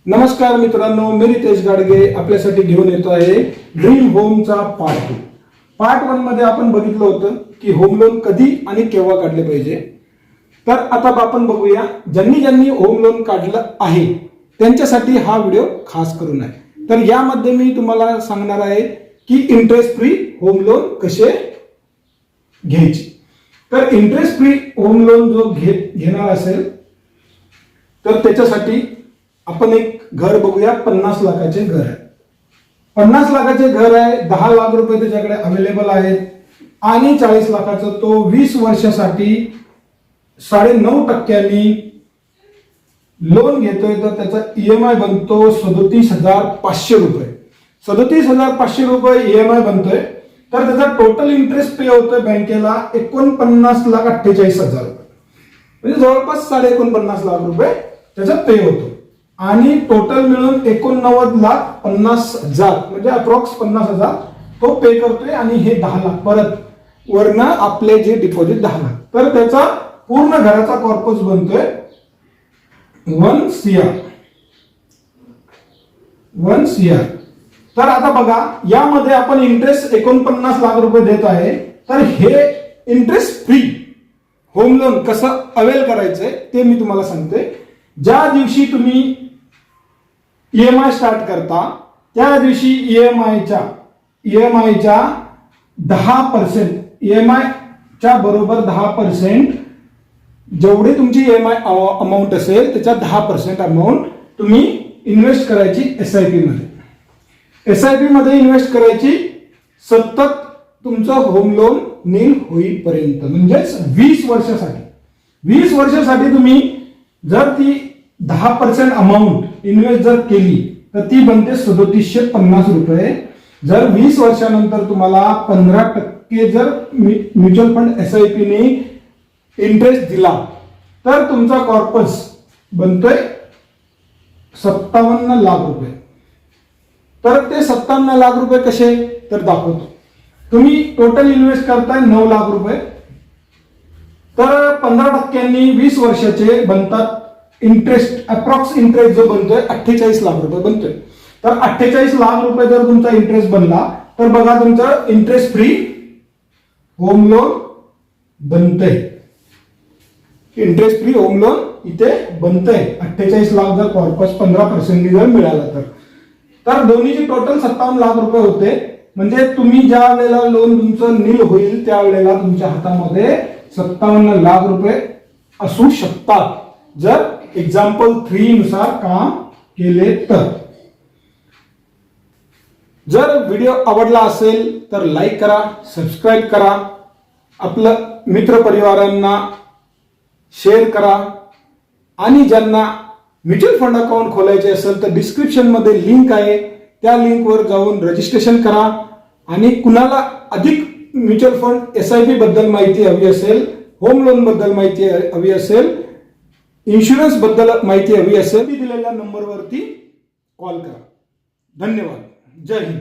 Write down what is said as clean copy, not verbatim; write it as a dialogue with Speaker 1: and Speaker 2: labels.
Speaker 1: नमस्कार मित्रांनो, मी रितेश गाडगे आपल्यासाठी घेऊन येतो आहे ड्रीम होमचा पार्ट 2। पार्ट 1 मध्ये आपण बघितलं होतं की होम लोन कधी आणि केव्हा काढले पाहिजे। तर आता आपण बघूया ज्यांनी ज्यांनी होम लोन काढलं आहे त्यांच्यासाठी हा व्हिडिओ खास करून आहे। तर यामध्ये मी तुम्हाला सांगणार आहे की इंटरेस्ट फ्री होम लोन कसे घ्यायचे। तर इंटरेस्ट फ्री होम लोन जो घेणार असेल तर त्याच्यासाठी आपण एक घर बघूया। 50 लाखाचे घर आहे, 50 लाखाचे घर आहे, 10 लाख रुपये त्याच्याकडे अवेलेबल आहेत आणि 40 लाखाचा तो 20 वर्षासाठी 9.5% लोन घेतोय। तर त्याचा ईएमआय बनतो 37,500 रुपये। 37,500 रुपये ईएमआय बनतोय। तर त्याचा टोटल इंटरेस्ट पे होतोय बँकेला 49,48,000 रुपये, म्हणजे जवळपास 49.5 लाख रुपये त्याचा पे होतो आणि टोटल मिळून 89,50,000 म्हणजे अप्रॉक्स 50,000 तो पे करतोय आणि हे 10 लाख परत वरनं आपले जे डिपॉझिट 10 लाख। तर त्याचा पूर्ण घराचा कॉर्पस बनतोय 1 CR। तर आता बघा यामध्ये आपण इंटरेस्ट 49 लाख रुपये देत आहे। तर हे इंटरेस्ट फ्री होम लोन कसं अवेल करायचंय ते मी तुम्हाला सांगते। ज्या दिवशी तुम्ही ईएमआय स्टार्ट करता त्या दिवशी ईएमआयच्या 10% ईएमआय च्या बरोबर 10% जेवढी तुमची ईएमआय अमाउंट असेल त्याच्या 10% अमाउंट तुम्ही इन्व्हेस्ट करायची एसआयपी मध्ये। एसआयपी मध्ये इन्व्हेस्ट करायची सतत तुमचं होम लोन नील होईपर्यंत, म्हणजेच 20 वर्षासाठी। 20 वर्षासाठी तुम्ही जर ती 10% अमाउंट इन्व्हेस्ट जर केली तर ती बनते 3750 रुपये। जर 20 वर्षानंतर तुम्हाला 15% जर म्युच्युअल फंड एसआयपी ने इंटरेस्ट दिला तर तुमचा कॉर्पस बनतोय 57 लाख रुपये। तर ते 57 लाख रुपये कसे तर दाखवतो। तुम्ही टोटल इन्व्हेस्ट करताय 9 लाख रुपये, तर 15% 20 वर्षाचे बनतात इंटरेस्ट। अप्रॉक्स इंटरेस्ट जो बनतोय 48 लाख रुपये बनतोय। तर 48 लाख रुपये जर तुमचा इंटरेस्ट बनला तर बघा तुमचं इंटरेस्ट फ्री होम लोन बनतंय। इंटरेस्ट फ्री होम लोन इथे बनतंय 48 लाख जर कॉर्पस 15% जर मिळाला तर दोन्हीची टोटल 57 लाख रुपये होते। म्हणजे तुम्ही ज्या वेळेला लोन तुमचं नील होईल त्यावेळेला तुमच्या हातामध्ये 57 लाख रुपये असू शकतात जर एक्झाम्पल 3 नुसार काम केले तर। जर व्हिडिओ आवडला असेल तर लाईक करा, सबस्क्राईब करा, आपलं मित्र परिवारांना शेअर करा आणि ज्यांना म्युच्युअल फंड अकाउंट खोलायचे असेल तर डिस्क्रिप्शन मध्ये लिंक आहे, त्या लिंकवर जाऊन रजिस्ट्रेशन करा। आणि कुणाला अधिक म्युच्युअल फंड एसआयपी बद्दल माहिती हवी असेल, होम लोन बद्दल माहिती हवी असेल, इन्शुरन्स बद्दल माहिती हवी असेल, दिलेल्या नंबरवरती कॉल करा। धन्यवाद। जय हिंद।